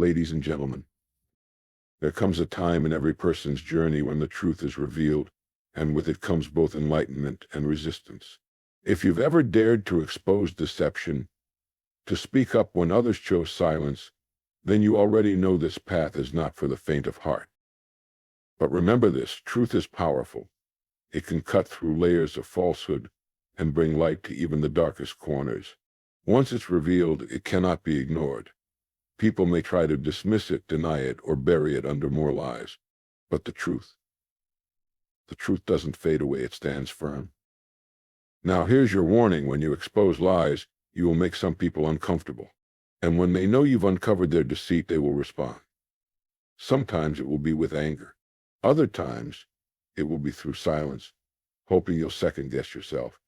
Ladies and gentlemen, there comes a time in every person's journey when the truth is revealed, and with it comes both enlightenment and resistance. If you've ever dared to expose deception, to speak up when others chose silence, then you already know this path is not for the faint of heart. But remember this, truth is powerful. It can cut through layers of falsehood and bring light to even the darkest corners. Once it's revealed, it cannot be ignored. People may try to dismiss it, deny it, or bury it under more lies. But the truth doesn't fade away, it stands firm. Now here's your warning: when you expose lies, you will make some people uncomfortable. And when they know you've uncovered their deceit, they will respond. Sometimes it will be with anger. Other times, it will be through silence, hoping you'll second-guess yourself.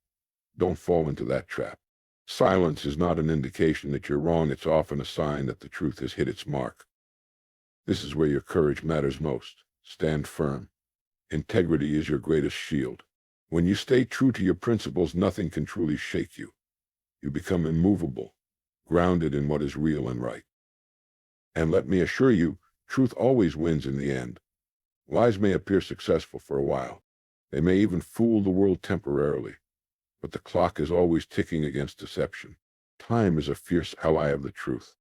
Don't fall into that trap. Silence is not an indication that you're wrong. It's often a sign that the truth has hit its mark. This is where your courage matters most. Stand firm. Integrity is your greatest shield. When you stay true to your principles, nothing can truly shake you. You become immovable, grounded in what is real and right. And let me assure you, truth always wins in the end. Lies may appear successful for a while. They may even fool the world temporarily. But the clock is always ticking against deception. Time is a fierce ally of the truth.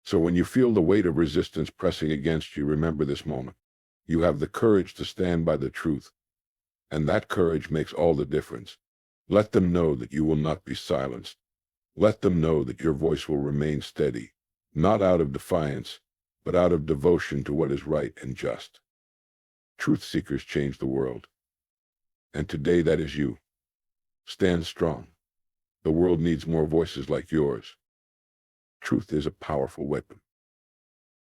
So when you feel the weight of resistance pressing against you, remember this moment. You have the courage to stand by the truth, and that courage makes all the difference. Let them know that you will not be silenced. Let them know that your voice will remain steady, not out of defiance, but out of devotion to what is right and just. Truth seekers change the world. And today that is you. Stand strong. The world needs more voices like yours. Truth is a powerful weapon.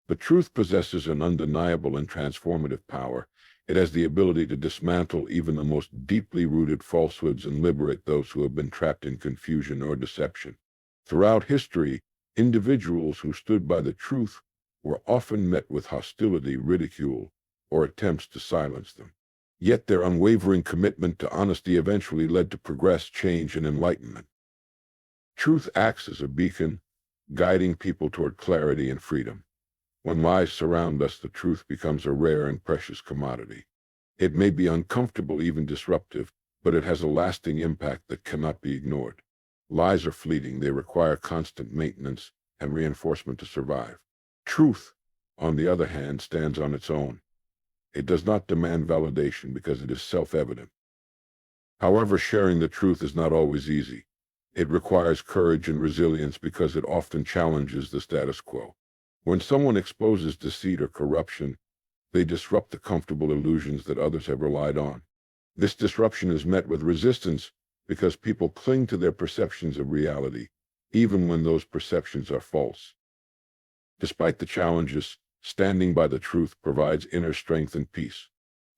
The truth possesses an undeniable and transformative power. It has the ability to dismantle even the most deeply rooted falsehoods and liberate those who have been trapped in confusion or deception. Throughout history, individuals who stood by the truth were often met with hostility, ridicule, or attempts to silence them. Yet their unwavering commitment to honesty eventually led to progress, change, and enlightenment. Truth acts as a beacon, guiding people toward clarity and freedom. When lies surround us, the truth becomes a rare and precious commodity. It may be uncomfortable, even disruptive, but it has a lasting impact that cannot be ignored. Lies are fleeting. They require constant maintenance and reinforcement to survive. Truth, on the other hand, stands on its own. It does not demand validation because it is self-evident. However, sharing the truth is not always easy. It requires courage and resilience because it often challenges the status quo. When someone exposes deceit or corruption, they disrupt the comfortable illusions that others have relied on. This disruption is met with resistance because people cling to their perceptions of reality, even when those perceptions are false. Despite the challenges, standing by the truth provides inner strength and peace.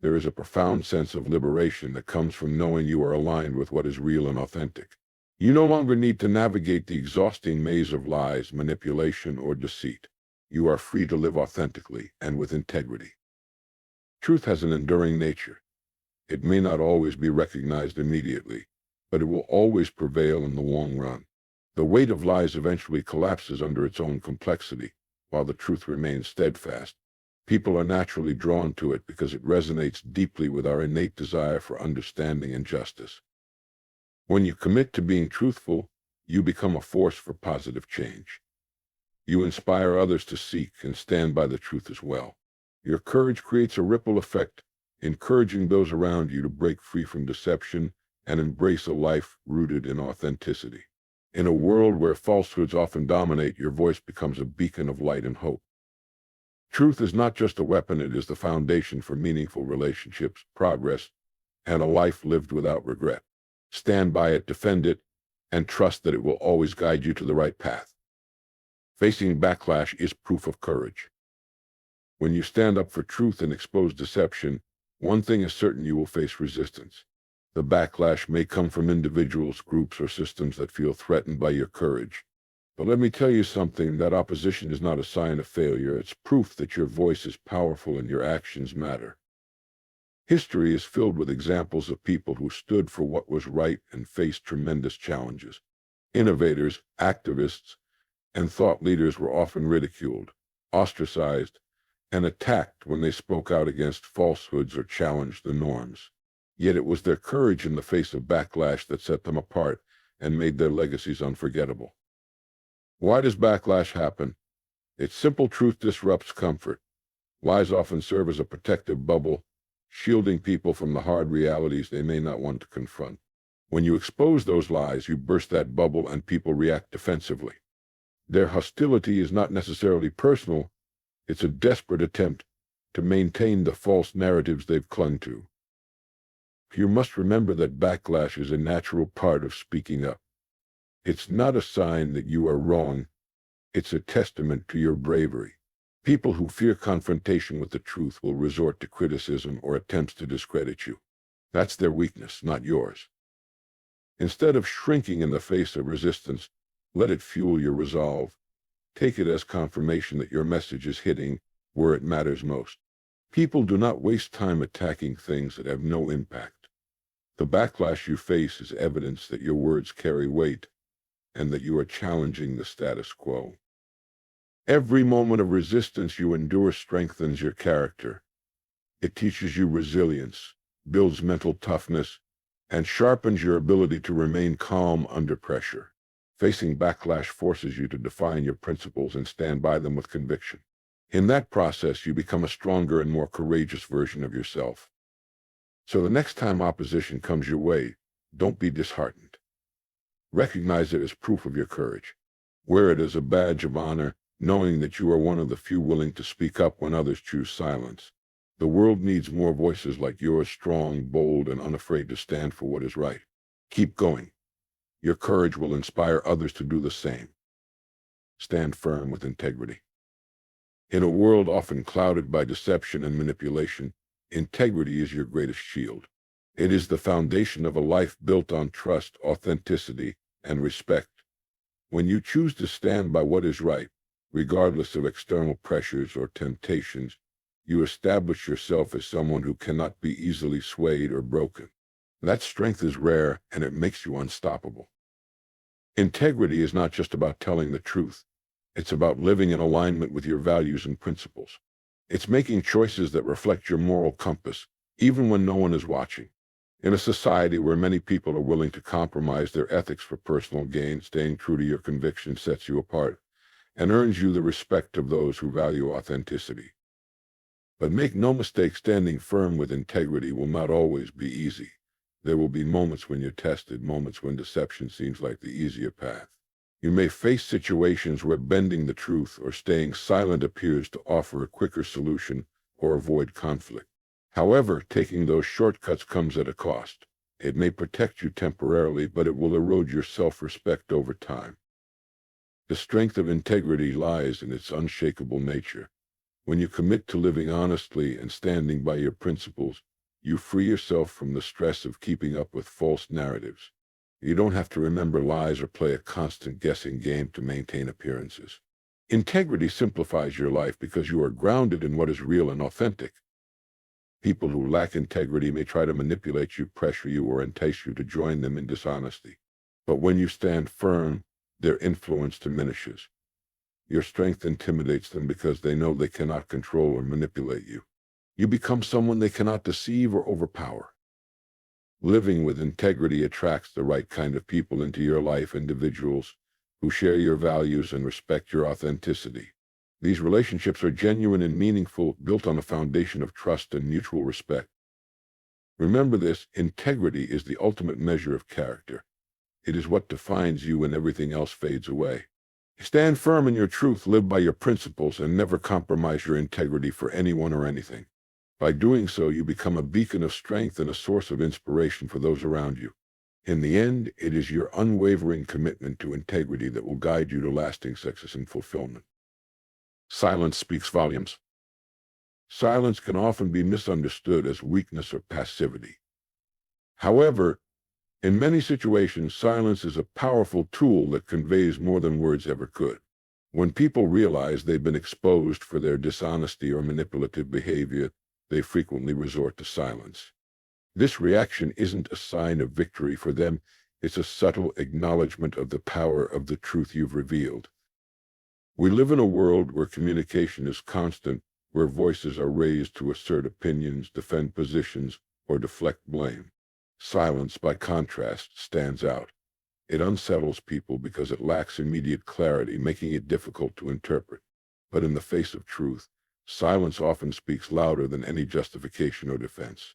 There is a profound sense of liberation that comes from knowing you are aligned with what is real and authentic. You no longer need to navigate the exhausting maze of lies, manipulation, or deceit. You are free to live authentically and with integrity. Truth has an enduring nature. It may not always be recognized immediately, but it will always prevail in the long run. The weight of lies eventually collapses under its own complexity, while the truth remains steadfast. People are naturally drawn to it because it resonates deeply with our innate desire for understanding and justice. When you commit to being truthful, you become a force for positive change. You inspire others to seek and stand by the truth as well. Your courage creates a ripple effect, encouraging those around you to break free from deception and embrace a life rooted in authenticity. In a world where falsehoods often dominate, your voice becomes a beacon of light and hope. Truth is not just a weapon, it is the foundation for meaningful relationships, progress, and a life lived without regret. Stand by it, defend it, and trust that it will always guide you to the right path. Facing backlash is proof of courage. When you stand up for truth and expose deception, one thing is certain: you will face resistance. The backlash may come from individuals, groups, or systems that feel threatened by your courage. But let me tell you something, that opposition is not a sign of failure. It's proof that your voice is powerful and your actions matter. History is filled with examples of people who stood for what was right and faced tremendous challenges. Innovators, activists, and thought leaders were often ridiculed, ostracized, and attacked when they spoke out against falsehoods or challenged the norms. Yet it was their courage in the face of backlash that set them apart and made their legacies unforgettable. Why does backlash happen? Its simple truth disrupts comfort. Lies often serve as a protective bubble, shielding people from the hard realities they may not want to confront. When you expose those lies, you burst that bubble and people react defensively. Their hostility is not necessarily personal, it's a desperate attempt to maintain the false narratives they've clung to. You must remember that backlash is a natural part of speaking up. It's not a sign that you are wrong, it's a testament to your bravery. People who fear confrontation with the truth will resort to criticism or attempts to discredit you. That's their weakness, not yours. Instead of shrinking in the face of resistance, let it fuel your resolve. Take it as confirmation that your message is hitting where it matters most. People do not waste time attacking things that have no impact. The backlash you face is evidence that your words carry weight and that you are challenging the status quo. Every moment of resistance you endure strengthens your character. It teaches you resilience, builds mental toughness, and sharpens your ability to remain calm under pressure. Facing backlash forces you to define your principles and stand by them with conviction. In that process, you become a stronger and more courageous version of yourself. So the next time opposition comes your way, don't be disheartened. Recognize it as proof of your courage. Wear it as a badge of honor, knowing that you are one of the few willing to speak up when others choose silence. The world needs more voices like yours, strong, bold, and unafraid to stand for what is right. Keep going. Your courage will inspire others to do the same. Stand firm with integrity. In a world often clouded by deception and manipulation, integrity is your greatest shield. It is the foundation of a life built on trust, authenticity, and respect. When you choose to stand by what is right, regardless of external pressures or temptations, you establish yourself as someone who cannot be easily swayed or broken. That strength is rare, and it makes you unstoppable. Integrity is not just about telling the truth. It's about living in alignment with your values and principles. It's making choices that reflect your moral compass, even when no one is watching. In a society where many people are willing to compromise their ethics for personal gain, staying true to your convictions sets you apart and earns you the respect of those who value authenticity. But make no mistake, standing firm with integrity will not always be easy. There will be moments when you're tested, moments when deception seems like the easier path. You may face situations where bending the truth or staying silent appears to offer a quicker solution or avoid conflict. However, taking those shortcuts comes at a cost. It may protect you temporarily, but it will erode your self-respect over time. The strength of integrity lies in its unshakable nature. When you commit to living honestly and standing by your principles, you free yourself from the stress of keeping up with false narratives. You don't have to remember lies or play a constant guessing game to maintain appearances. Integrity simplifies your life because you are grounded in what is real and authentic. People who lack integrity may try to manipulate you, pressure you, or entice you to join them in dishonesty. But when you stand firm, their influence diminishes. Your strength intimidates them because they know they cannot control or manipulate you. You become someone they cannot deceive or overpower. Living with integrity attracts the right kind of people into your life, individuals who share your values and respect your authenticity. These relationships are genuine and meaningful, built on a foundation of trust and mutual respect. Remember this: integrity is the ultimate measure of character. It is what defines you when everything else fades away. Stand firm in your truth, live by your principles, and never compromise your integrity for anyone or anything. By doing so, you become a beacon of strength and a source of inspiration for those around you. In the end, it is your unwavering commitment to integrity that will guide you to lasting success and fulfillment. Silence speaks volumes. Silence can often be misunderstood as weakness or passivity. However, in many situations, silence is a powerful tool that conveys more than words ever could. When people realize they've been exposed for their dishonesty or manipulative behavior, they frequently resort to silence. This reaction isn't a sign of victory for them, it's a subtle acknowledgement of the power of the truth you've revealed. We live in a world where communication is constant, where voices are raised to assert opinions, defend positions, or deflect blame. Silence, by contrast, stands out. It unsettles people because it lacks immediate clarity, making it difficult to interpret. But in the face of truth, silence often speaks louder than any justification or defense.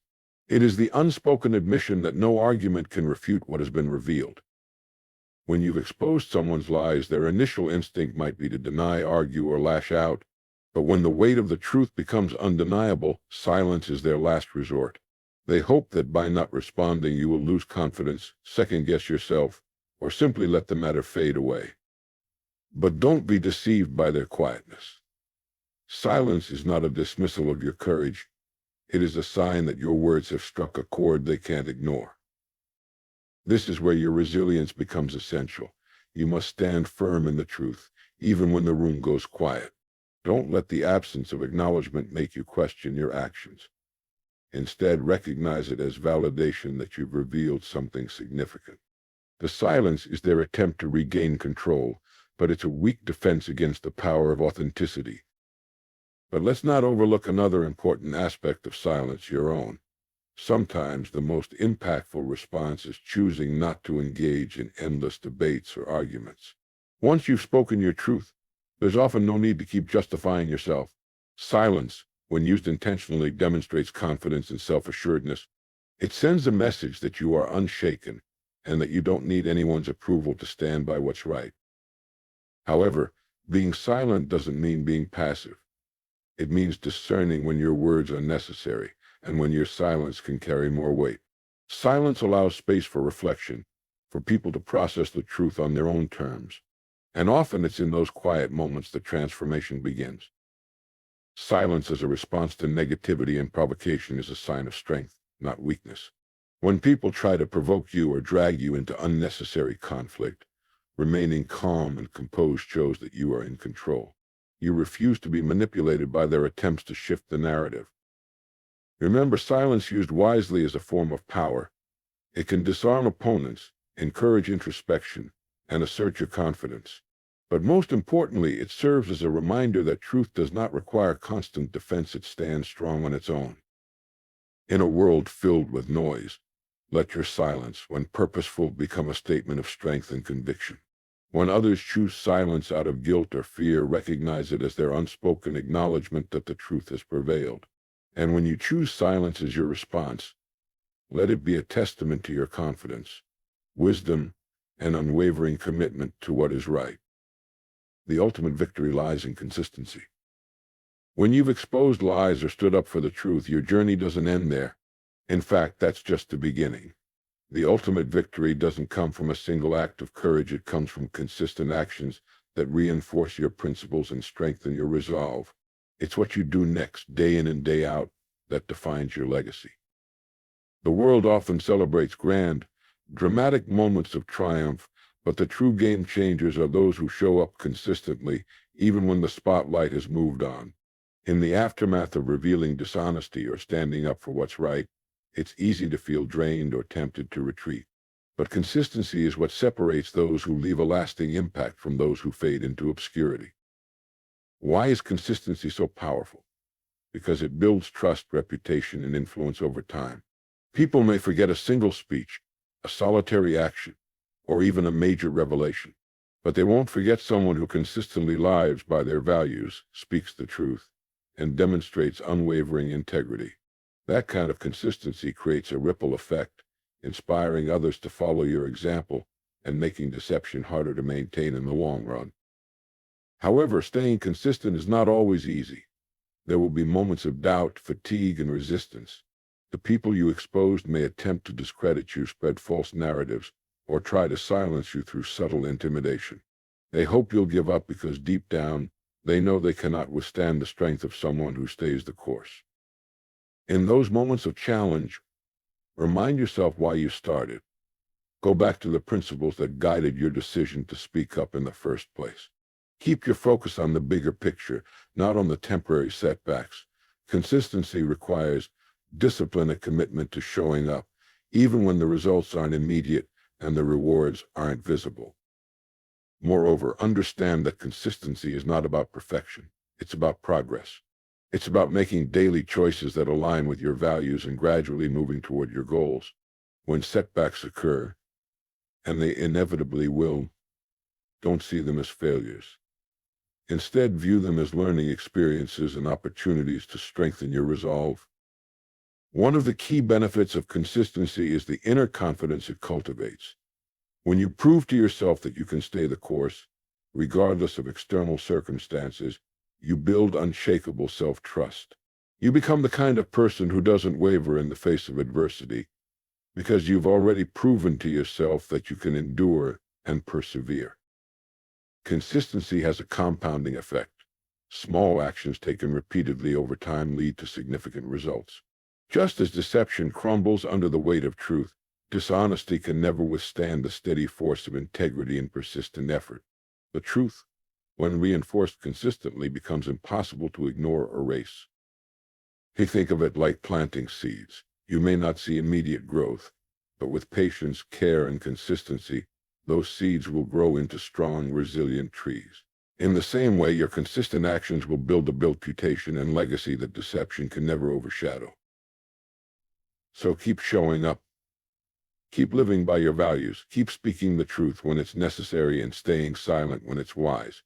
It is the unspoken admission that no argument can refute what has been revealed. When you've exposed someone's lies, their initial instinct might be to deny, argue, or lash out. But when the weight of the truth becomes undeniable, silence is their last resort. They hope that by not responding, you will lose confidence, second-guess yourself, or simply let the matter fade away. But don't be deceived by their quietness. Silence is not a dismissal of your courage. It is a sign that your words have struck a chord they can't ignore. This is where your resilience becomes essential. You must stand firm in the truth, even when the room goes quiet. Don't let the absence of acknowledgement make you question your actions. Instead, recognize it as validation that you've revealed something significant. The silence is their attempt to regain control, but it's a weak defense against the power of authenticity. But let's not overlook another important aspect of silence, your own. Sometimes the most impactful response is choosing not to engage in endless debates or arguments. Once you've spoken your truth, there's often no need to keep justifying yourself. Silence, when used intentionally, demonstrates confidence and self-assuredness. It sends a message that you are unshaken and that you don't need anyone's approval to stand by what's right. However, being silent doesn't mean being passive. It means discerning when your words are necessary and when your silence can carry more weight. Silence allows space for reflection, for people to process the truth on their own terms. And often it's in those quiet moments that transformation begins. Silence as a response to negativity and provocation is a sign of strength, not weakness. When people try to provoke you or drag you into unnecessary conflict, remaining calm and composed shows that you are in control. You refuse to be manipulated by their attempts to shift the narrative. Remember, silence used wisely is a form of power. It can disarm opponents, encourage introspection, and assert your confidence. But most importantly, it serves as a reminder that truth does not require constant defense. It stands strong on its own. In a world filled with noise, let your silence, when purposeful, become a statement of strength and conviction. When others choose silence out of guilt or fear, recognize it as their unspoken acknowledgement that the truth has prevailed. And when you choose silence as your response, let it be a testament to your confidence, wisdom, and unwavering commitment to what is right. The ultimate victory lies in consistency. When you've exposed lies or stood up for the truth, your journey doesn't end there. In fact, that's just the beginning. The ultimate victory doesn't come from a single act of courage. It comes from consistent actions that reinforce your principles and strengthen your resolve. It's what you do next, day in and day out, that defines your legacy. The world often celebrates grand, dramatic moments of triumph, but the true game changers are those who show up consistently, even when the spotlight has moved on. In the aftermath of revealing dishonesty or standing up for what's right, it's easy to feel drained or tempted to retreat. But consistency is what separates those who leave a lasting impact from those who fade into obscurity. Why is consistency so powerful? Because it builds trust, reputation, and influence over time. People may forget a single speech, a solitary action, or even a major revelation, but they won't forget someone who consistently lives by their values, speaks the truth, and demonstrates unwavering integrity. That kind of consistency creates a ripple effect, inspiring others to follow your example and making deception harder to maintain in the long run. However, staying consistent is not always easy. There will be moments of doubt, fatigue, and resistance. The people you exposed may attempt to discredit you, spread false narratives, or try to silence you through subtle intimidation. They hope you'll give up because deep down, they know they cannot withstand the strength of someone who stays the course. In those moments of challenge, remind yourself why you started. Go back to the principles that guided your decision to speak up in the first place. Keep your focus on the bigger picture, not on the temporary setbacks. Consistency requires discipline and commitment to showing up, even when the results aren't immediate and the rewards aren't visible. Moreover, understand that consistency is not about perfection. It's about progress. It's about making daily choices that align with your values and gradually moving toward your goals. When setbacks occur, and they inevitably will, don't see them as failures. Instead, view them as learning experiences and opportunities to strengthen your resolve. One of the key benefits of consistency is the inner confidence it cultivates. When you prove to yourself that you can stay the course, regardless of external circumstances, you build unshakable self-trust. You become the kind of person who doesn't waver in the face of adversity, because you've already proven to yourself that you can endure and persevere. Consistency has a compounding effect. Small actions taken repeatedly over time lead to significant results. Just as deception crumbles under the weight of truth, dishonesty can never withstand the steady force of integrity and persistent effort. The truth, when reinforced consistently, becomes impossible to ignore or erase. Think of it like planting seeds. You may not see immediate growth, but with patience, care, and consistency, those seeds will grow into strong, resilient trees. In the same way, your consistent actions will build a reputation and legacy that deception can never overshadow. So keep showing up. Keep living by your values. Keep speaking the truth when it's necessary and staying silent when it's wise.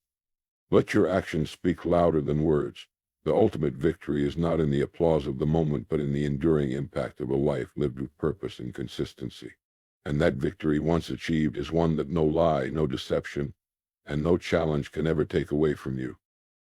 Let your actions speak louder than words. The ultimate victory is not in the applause of the moment, but in the enduring impact of a life lived with purpose and consistency. And that victory, once achieved, is one that no lie, no deception, and no challenge can ever take away from you.